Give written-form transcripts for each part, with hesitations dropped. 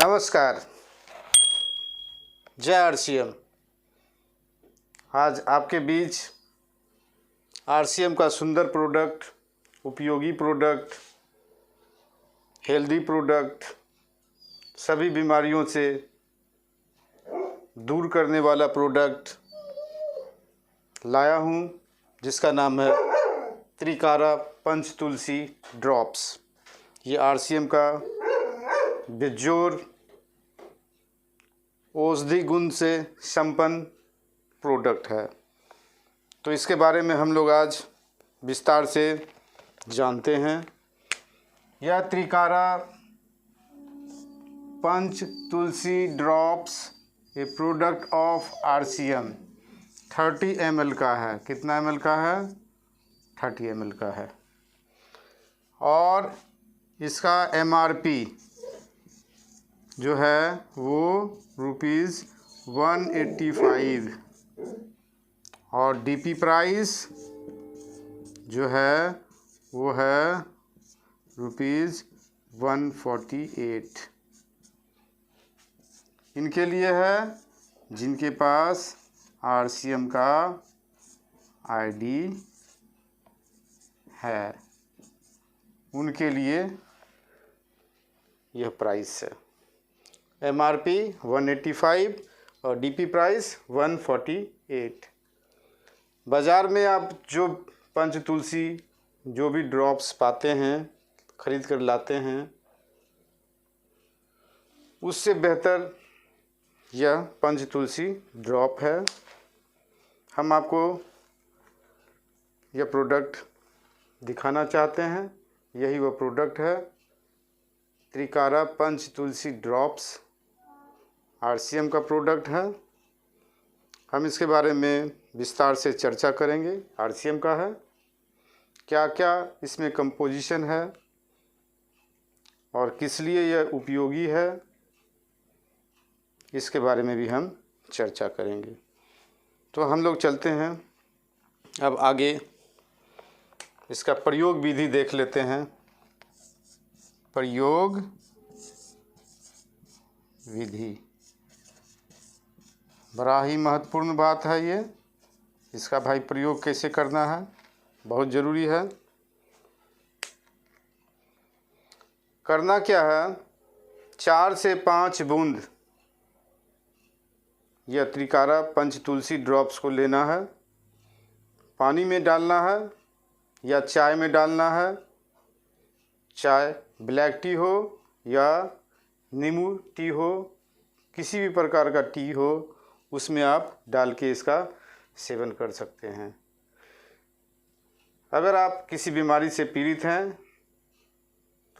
नमस्कार। जय आरसीएम। आज आपके बीच आरसीएम का सुंदर प्रोडक्ट, उपयोगी प्रोडक्ट, हेल्दी प्रोडक्ट, सभी बीमारियों से दूर करने वाला प्रोडक्ट लाया हूँ, जिसका नाम है त्रिकारा पंच तुलसी ड्रॉप्स। ये आरसीएम का बेजोड़ औषधि गुण से संपन्न प्रोडक्ट है। तो इसके बारे में हम लोग आज विस्तार से जानते हैं। यह Trikara Panch Tulsi drops a product of RCM 30 ml का है। कितना ml का है? 30 ml का है। और इसका MRP जो है वो ₹185 और DP प्राइस जो है वो है ₹148। इनके लिए है जिनके पास आरसीएम का आईडी है, उनके लिए यह प्राइस है। MRP 185 और DP प्राइस 148। बाज़ार में आप जो पंच तुलसी जो भी ड्रॉप्स पाते हैं, ख़रीद कर लाते हैं, उससे बेहतर यह पंच तुलसी ड्रॉप है। हम आपको यह प्रोडक्ट दिखाना चाहते हैं। यही वह प्रोडक्ट है, त्रिकारा पंच तुलसी ड्रॉप्स आरसीएम का प्रोडक्ट है। हम इसके बारे में विस्तार से चर्चा करेंगे। आरसीएम का है, क्या क्या इसमें कंपोजिशन है और किस लिए यह उपयोगी है, इसके बारे में भी हम चर्चा करेंगे। तो हम लोग चलते हैं अब आगे, इसका प्रयोग विधि देख लेते हैं। प्रयोग विधि बड़ा ही महत्वपूर्ण बात है ये। इसका भाई प्रयोग कैसे करना है, बहुत ज़रूरी है। करना क्या है, 4 से 5 बूंद यह त्रिकारा पंच तुलसी ड्रॉप्स को लेना है। पानी में डालना है या चाय में डालना है। चाय ब्लैक टी हो या नींबू टी हो, किसी भी प्रकार का टी हो, उसमें आप डाल के इसका सेवन कर सकते हैं। अगर आप किसी बीमारी से पीड़ित हैं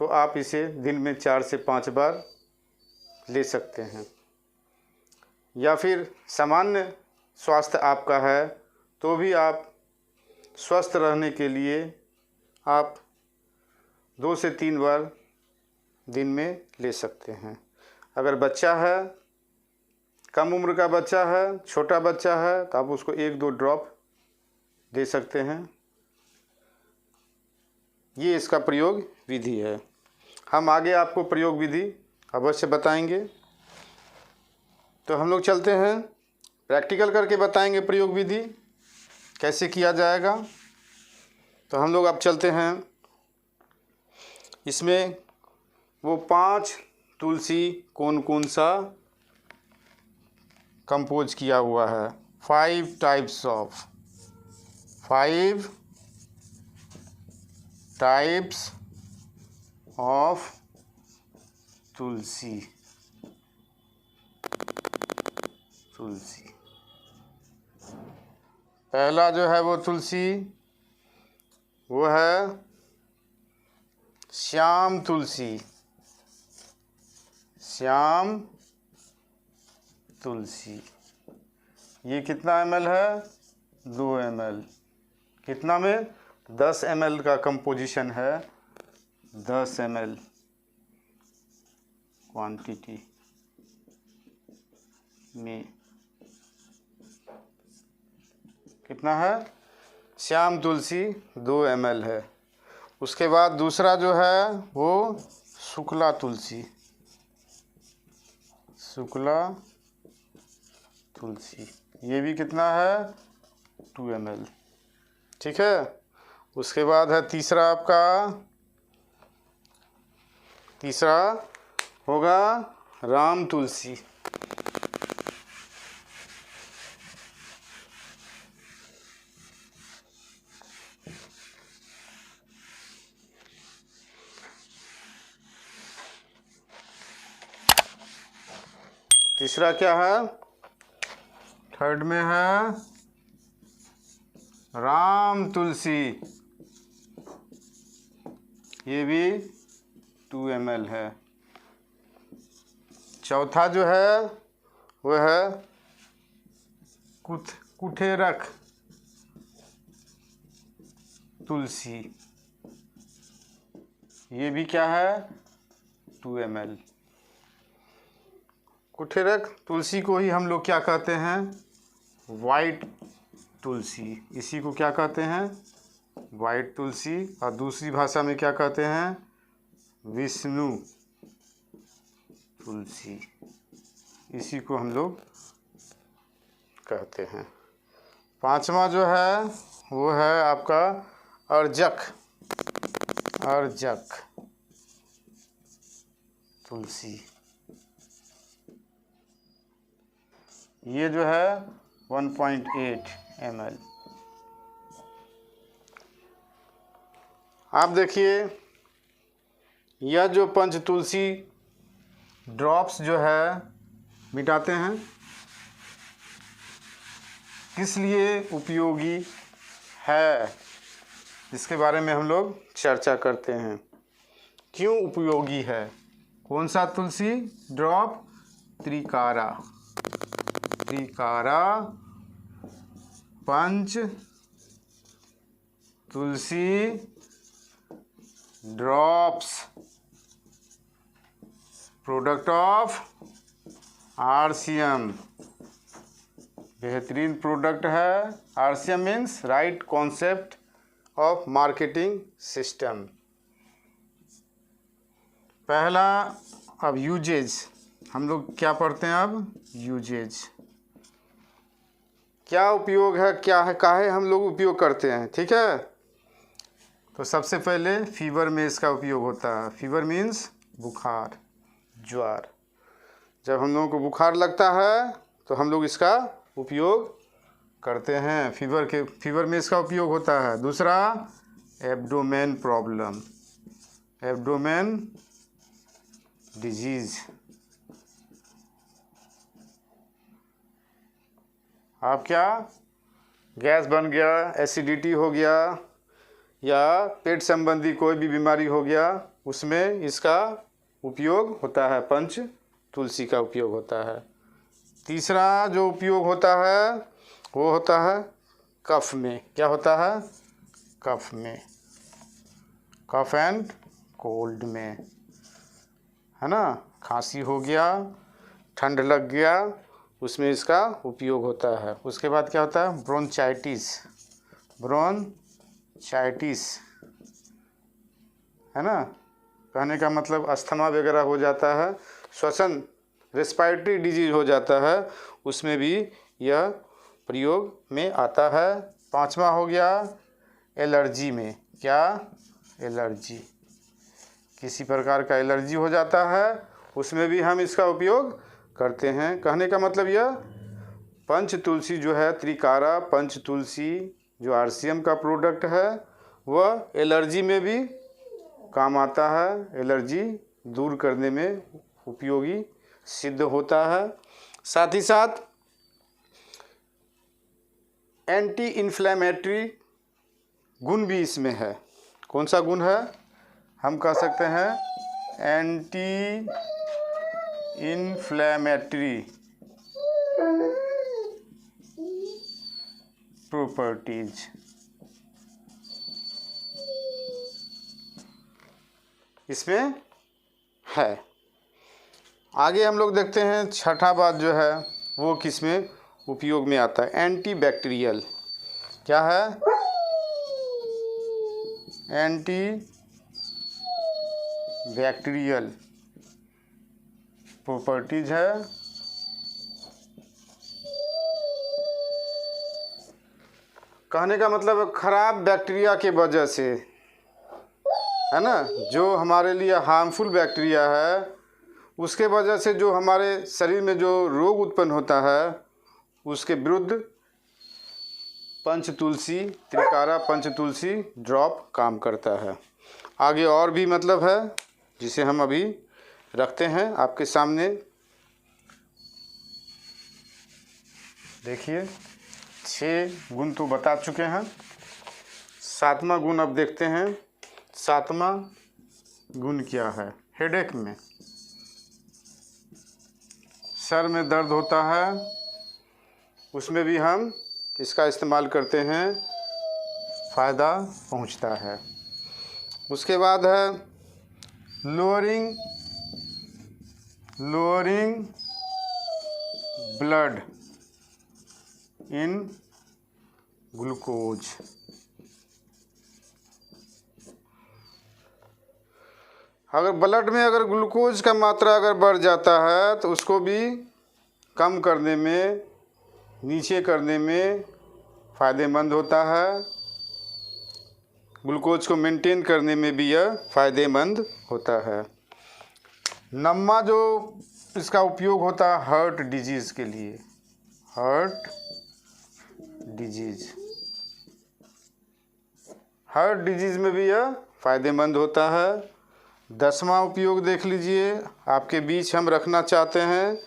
तो आप इसे दिन में 4 से 5 बार ले सकते हैं। या फिर सामान्य स्वास्थ्य आपका है तो भी आप स्वस्थ रहने के लिए आप 2 से 3 बार दिन में ले सकते हैं। अगर बच्चा है, कम उम्र का बच्चा है, छोटा बच्चा है, तो आप उसको 1-2 ड्रॉप दे सकते हैं। ये इसका प्रयोग विधि है। हम आगे आपको प्रयोग विधि अवश्य बताएंगे। तो हम लोग चलते हैं, प्रैक्टिकल करके बताएंगे प्रयोग विधि कैसे किया जाएगा। तो हम लोग अब चलते हैं, इसमें वो 5 तुलसी कौन कौन सा कंपोज किया हुआ है। 5 टाइप्स ऑफ तुलसी। पहला जो है वो तुलसी, वो है श्याम तुलसी। ये कितना ml है? 2 ml। कितना में? 10 ml का कंपोजिशन है। 10 ml क्वांटिटी में कितना है? श्याम तुलसी 2 ml है। उसके बाद दूसरा जो है वो शुक्ला तुलसी। शुक्ला तुलसी, ये भी कितना है 2 ml। ठीक है। उसके बाद है तीसरा, आपका तीसरा होगा राम तुलसी। तीसरा क्या है, थर्ड में है राम तुलसी, ये भी 2 ml है। चौथा जो है वह है कुठेरक तुलसी, ये भी क्या है 2 ml। कुठेरक तुलसी को ही हम लोग क्या कहते हैं, वाइट तुलसी, इसी को क्या कहते हैं वाइट तुलसी, और दूसरी भाषा में क्या कहते हैं विष्णु तुलसी, इसी को हम लोग कहते हैं। पांचवा जो है वो है आपका अर्जक तुलसी, ये जो है 1.8 ml। आप देखिए, यह जो पंच तुलसी ड्रॉप्स जो है मिटाते हैं, किस लिए उपयोगी है, इसके बारे में हम लोग चर्चा करते हैं। क्यों उपयोगी है, कौन सा तुलसी drop, Trikara Panch Tulsi drops, product of RCM, बेहतरीन प्रोडक्ट है। RCM means right concept of marketing system. पहला, अब यूजेज, हम लोग क्या पढ़ते हैं अब, यूजेज क्या उपयोग है, क्या है, काहे हम लोग उपयोग करते हैं। ठीक है, तो सबसे पहले फीवर में इसका उपयोग होता है। फीवर मीन्स बुखार, ज्वर, जब हम लोगों को बुखार लगता है तो हम लोग इसका उपयोग करते हैं, फीवर में इसका उपयोग होता है। दूसरा, एब्डोमेन प्रॉब्लम, एब्डोमेन डिजीज़, आप क्या गैस बन गया, एसिडिटी हो गया, या पेट संबंधी कोई भी बीमारी हो गया, उसमें इसका उपयोग होता है, पंच तुलसी का उपयोग होता है। तीसरा जो उपयोग होता है वो होता है कफ में। क्या होता है, कफ में, कफ एंड कोल्ड में, है ना, खांसी हो गया, ठंड लग गया, उसमें इसका उपयोग होता है। उसके बाद क्या होता है, ब्रोंचाइटिस है ना, कहने का मतलब अस्थमा वगैरह हो जाता है, श्वसन रेस्पिरेटरी डिजीज हो जाता है, उसमें भी यह प्रयोग में आता है। पांचवा हो गया एलर्जी में, क्या एलर्जी, किसी प्रकार का एलर्जी हो जाता है, उसमें भी हम इसका उपयोग करते हैं। कहने का मतलब यह पंच तुलसी जो है, त्रिकारा पंच तुलसी जो RCM का प्रोडक्ट है, वह एलर्जी में भी काम आता है, एलर्जी दूर करने में उपयोगी सिद्ध होता है। साथ ही साथ एंटी इन्फ्लेमेटरी गुण भी इसमें है। कौन सा गुण है, हम कह सकते हैं एंटी इन्फ्लेमेटरी प्रॉपर्टीज, इसमें है। आगे हम लोग देखते हैं, छठा बात जो है वो किस में उपयोग में आता है, एंटी बैक्टीरियल। क्या है, एंटी बैक्टीरियल प्रॉपर्टीज है, कहने का मतलब ख़राब बैक्टीरिया के वजह से, है ना, जो हमारे लिए हार्मफुल बैक्टीरिया है उसके वजह से जो हमारे शरीर में जो रोग उत्पन्न होता है उसके विरुद्ध पंचतुलसी, त्रिकारा पंचतुलसी ड्रॉप काम करता है। आगे और भी मतलब है जिसे हम अभी रखते हैं आपके सामने। देखिए 6 गुण तो बता चुके हैं, 7वां गुण अब देखते हैं। 7वां गुण क्या है? हेडेक में, सर में दर्द होता है, उसमें भी हम इसका इस्तेमाल करते हैं, फ़ायदा पहुंचता है। उसके बाद है लोअरिंग ब्लड इन ग्लूकोज। अगर ब्लड में अगर ग्लूकोज का मात्रा अगर बढ़ जाता है तो उसको भी कम करने में, नीचे करने में फ़ायदेमंद होता है। ग्लूकोज को मेंटेन करने में भी यह फ़ायदेमंद होता है। 9वां जो इसका उपयोग होता है हार्ट डिजीज़ के लिए, हार्ट डिजीज़ में भी यह फ़ायदेमंद होता है। 10वां उपयोग देख लीजिए, आपके बीच हम रखना चाहते हैं।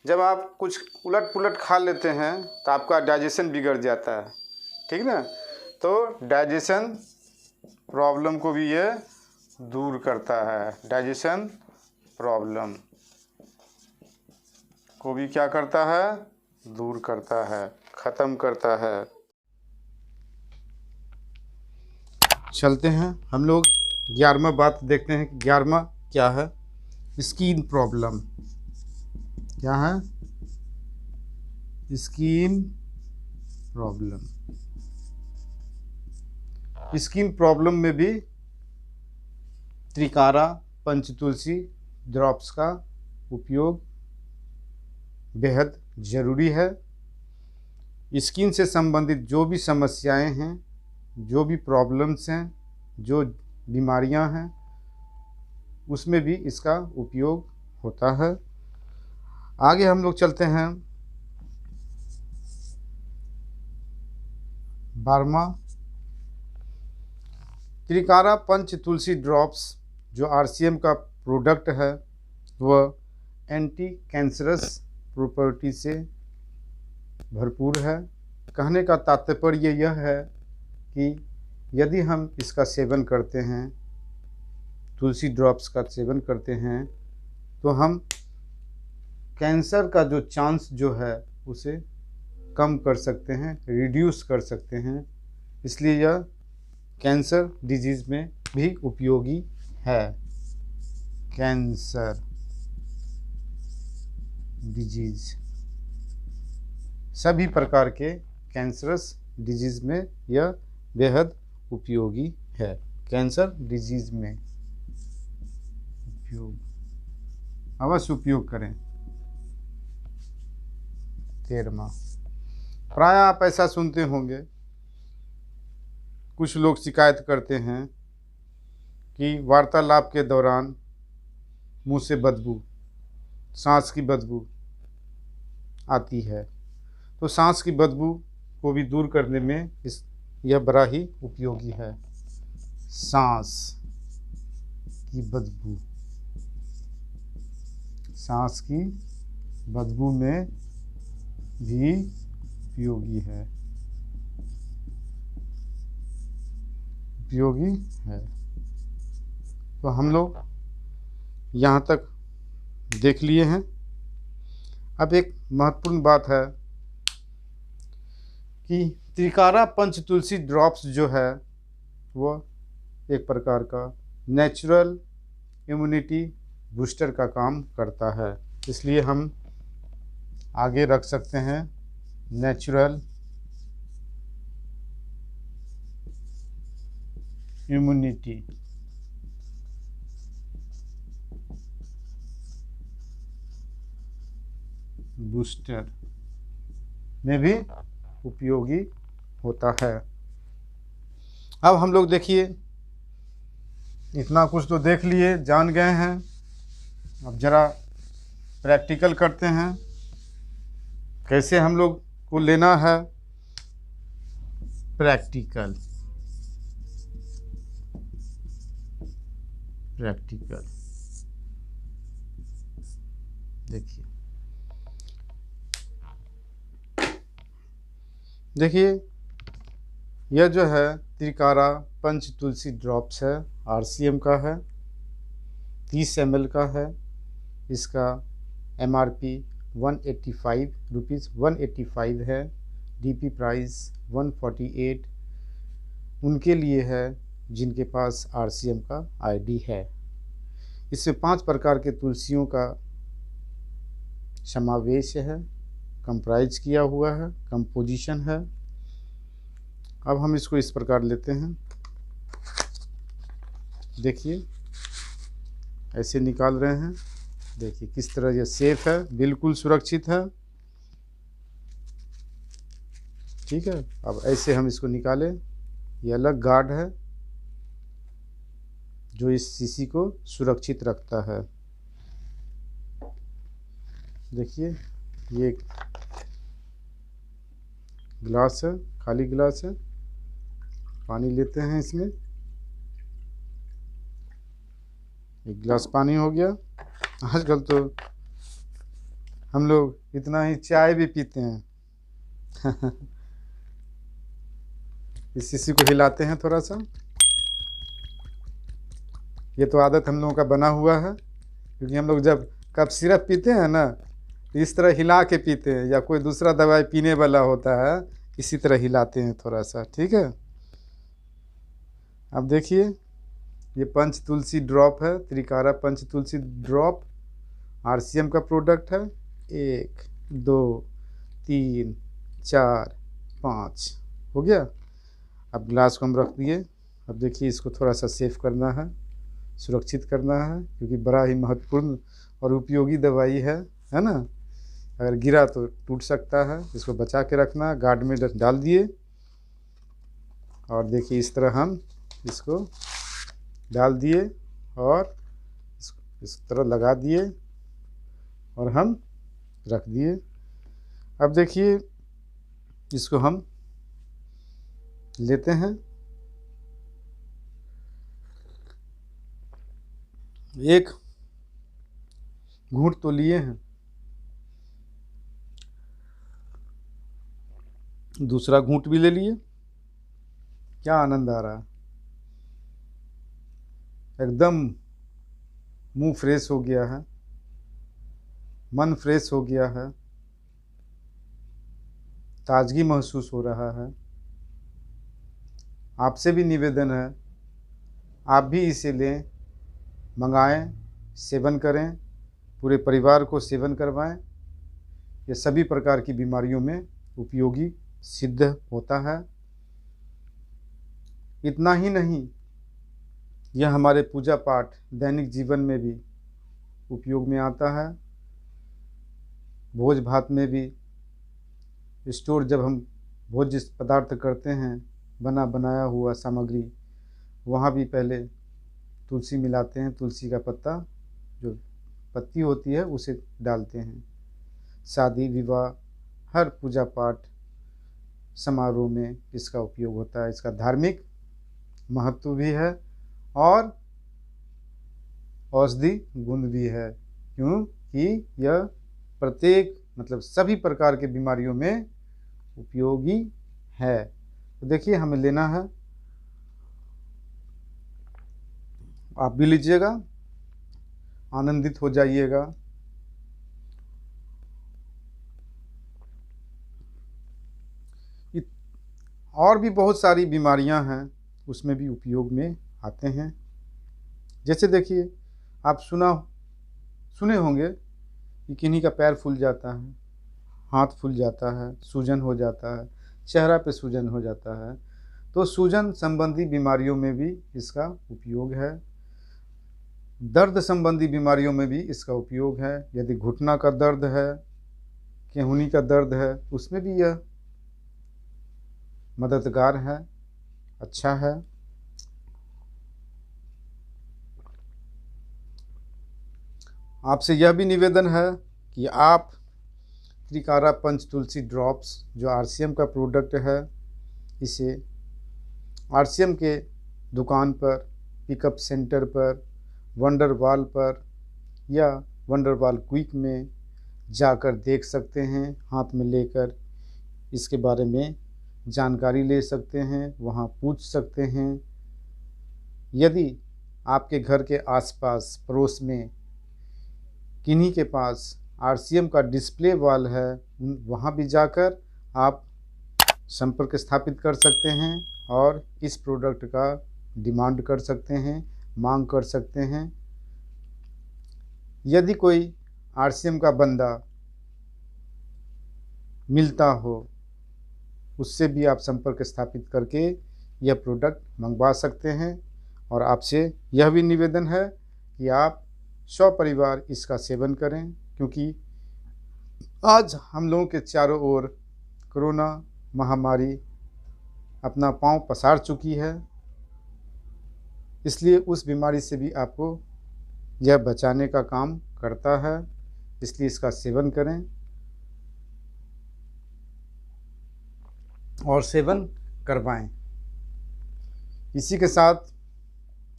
जब आप कुछ उलट पुलट खा लेते हैं तो आपका डाइजेशन बिगड़ जाता है, ठीक ना, तो डाइजेशन प्रॉब्लम को भी ये दूर करता है। डाइजेशन प्रॉब्लम को भी क्या करता है? दूर करता है, ख़त्म करता है। चलते हैं हम लोग 11वां बात देखते हैं। 11वां क्या है? Skin problem. क्या है? Skin problem. स्किन प्रॉब्लम में भी त्रिकारा पंचतुलसी ड्रॉप्स का उपयोग बेहद ज़रूरी है। स्किन से संबंधित जो भी समस्याएं हैं, जो भी प्रॉब्लम्स हैं, जो बीमारियां हैं, उसमें भी इसका उपयोग होता है। आगे हम लोग चलते हैं 12वां। त्रिकारा पंचतुलसी ड्रॉप्स जो RCM का प्रोडक्ट है वह एंटी कैंसरस प्रॉपर्टी से भरपूर है। कहने का तात्पर्य यह है कि यदि हम इसका सेवन करते हैं, तुलसी ड्रॉप्स का सेवन करते हैं, तो हम कैंसर का जो चांस जो है उसे कम कर सकते हैं, रिड्यूस कर सकते हैं। इसलिए यह कैंसर डिजीज़ में भी उपयोगी है। कैंसर डिजीज़, सभी प्रकार के कैंसरस डिजीज़ में यह बेहद उपयोगी है। कैंसर डिजीज़ में उपयोग, अवश्य उपयोग करें। 13वां, प्राय आप ऐसा सुनते होंगे, कुछ लोग शिकायत करते हैं कि वार्तालाप के दौरान मुंह से बदबू, सांस की बदबू आती है। तो सांस की बदबू को भी दूर करने में यह बड़ा ही उपयोगी है। सांस की बदबू, सांस की बदबू में भी उपयोगी है, उपयोगी है। तो हम लोग यहाँ तक देख लिए हैं। अब एक महत्वपूर्ण बात है कि त्रिकारा पंचतुलसी ड्रॉप्स जो है वह एक प्रकार का नेचुरल इम्यूनिटी बूस्टर का काम करता है। इसलिए हम आगे रख सकते हैं नेचुरल इम्यूनिटी बूस्टर में भी उपयोगी होता है। अब हम लोग देखिए, इतना कुछ तो देख लिए, जान गए हैं। अब ज़रा प्रैक्टिकल करते हैं, कैसे हम लोग को लेना है प्रैक्टिकल। देखिए यह जो है त्रिकारा पंच तुलसी ड्रॉप्स है, RCM का है, 30 ml का है। इसका MRP 185 रुपीज़ 185 है, DP प्राइस 148 उनके लिए है जिनके पास RCM का ID है। इसमें 5 प्रकार के तुलसियों का समावेश है, कंप्राइज किया हुआ है, कंपोजिशन है। अब हम इसको इस प्रकार लेते हैं, देखिए ऐसे निकाल रहे हैं। देखिए किस तरह ये सेफ है, बिल्कुल सुरक्षित है। ठीक है, अब ऐसे हम इसको निकालें। ये अलग गार्ड है जो इस शीशी को सुरक्षित रखता है। देखिए ये गिलास है, खाली गिलास है, पानी लेते हैं इसमें। एक गिलास पानी हो गया। आजकल तो हम लोग इतना ही चाय भी पीते हैं। इस शीशी को हिलाते हैं थोड़ा सा। ये तो आदत हम लोगों का बना हुआ है, क्योंकि हम लोग जब कप सिरप पीते हैं ना, तो इस तरह हिला के पीते हैं, या कोई दूसरा दवाई पीने वाला होता है इसी तरह हिलाते हैं थोड़ा सा। ठीक है, अब देखिए ये पंच तुलसी ड्रॉप है, त्रिकारा पंच तुलसी ड्रॉप RCM का प्रोडक्ट है। 1 2 3 4 5 हो गया। अब गिलास को हम रख दिए। अब देखिए इसको थोड़ा सा सेफ करना है, सुरक्षित करना है, क्योंकि बड़ा ही महत्वपूर्ण और उपयोगी दवाई है ना। अगर गिरा तो टूट सकता है, इसको बचा के रखना। गार्ड में डाल दिए और देखिए इस तरह हम इसको डाल दिए और इस तरह लगा दिए और हम रख दिए। अब देखिए इसको हम लेते हैं, एक घूंट तो लिए हैं, दूसरा घूंट भी ले लिए। क्या आनंद आ रहा है, एकदम मुंह फ्रेश हो गया है, मन फ्रेश हो गया है, ताजगी महसूस हो रहा है। आपसे भी निवेदन है, आप भी इसे लें, मंगाएं, सेवन करें, पूरे परिवार को सेवन करवाएं। ये सभी प्रकार की बीमारियों में उपयोगी सिद्ध होता है। इतना ही नहीं, यह हमारे पूजा पाठ दैनिक जीवन में भी उपयोग में आता है। भोज भात में भी, स्टोर जब हम भोज्य पदार्थ करते हैं, बना बनाया हुआ सामग्री, वहाँ भी पहले तुलसी मिलाते हैं। तुलसी का पत्ता, जो पत्ती होती है, उसे डालते हैं। शादी विवाह, हर पूजा पाठ समारोह में इसका उपयोग होता है। इसका धार्मिक महत्व भी है और औषधि गुण भी है, क्योंकि यह प्रत्येक मतलब सभी प्रकार के बीमारियों में उपयोगी है। तो देखिए हमें लेना है, आप भी लीजिएगा, आनंदित हो जाइएगा। और भी बहुत सारी बीमारियां हैं, उसमें भी उपयोग में आते हैं। जैसे देखिए, आप सुने होंगे कि किन्हीं का पैर फूल जाता है, हाथ फूल जाता है, सूजन हो जाता है, चेहरा पे सूजन हो जाता है। तो सूजन संबंधी बीमारियों में भी इसका उपयोग है। दर्द संबंधी बीमारियों में भी इसका उपयोग है। यदि घुटना का दर्द है, केहूनी का दर्द है, उसमें भी यह मददगार है, अच्छा है। आपसे यह भी निवेदन है कि आप त्रिकारा पंच तुलसी ड्रॉप्स जो RCM का प्रोडक्ट है, इसे RCM के दुकान पर, पिकअप सेंटर पर, वंडरवाल पर या वंडरवाल क्विक में जाकर देख सकते हैं। हाथ में लेकर इसके बारे में जानकारी ले सकते हैं, वहाँ पूछ सकते हैं। यदि आपके घर के आसपास पड़ोस में किन्हीं के पास RCM का डिस्प्ले वॉल है, वहाँ भी जाकर आप संपर्क स्थापित कर सकते हैं और इस प्रोडक्ट का डिमांड कर सकते हैं, मांग कर सकते हैं। यदि कोई RCM का बंदा मिलता हो, उससे भी आप संपर्क स्थापित करके यह प्रोडक्ट मंगवा सकते हैं। और आपसे यह भी निवेदन है कि आप सपरिवार इसका सेवन करें, क्योंकि आज हम लोगों के चारों ओर कोरोना महामारी अपना पांव पसार चुकी है, इसलिए उस बीमारी से भी आपको यह बचाने का काम करता है। इसलिए इसका सेवन करें और सेवन करवाएं। इसी के साथ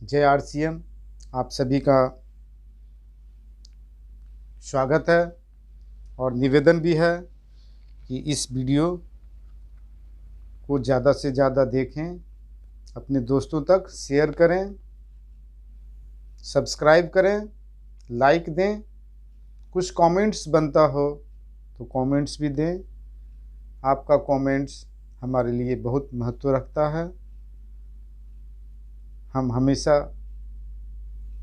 जय RCM आप सभी का स्वागत है और निवेदन भी है कि इस वीडियो को ज़्यादा से ज़्यादा देखें, अपने दोस्तों तक शेयर करें, सब्सक्राइब करें, लाइक दें। कुछ कमेंट्स बनता हो तो कमेंट्स भी दें। आपका कमेंट्स हमारे लिए बहुत महत्व रखता है। हम हमेशा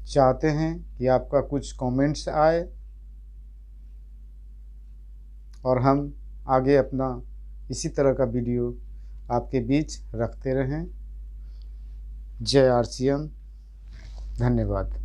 चाहते हैं कि आपका कुछ कमेंट्स आए और हम आगे अपना इसी तरह का वीडियो आपके बीच रखते रहें। जय RCM, धन्यवाद।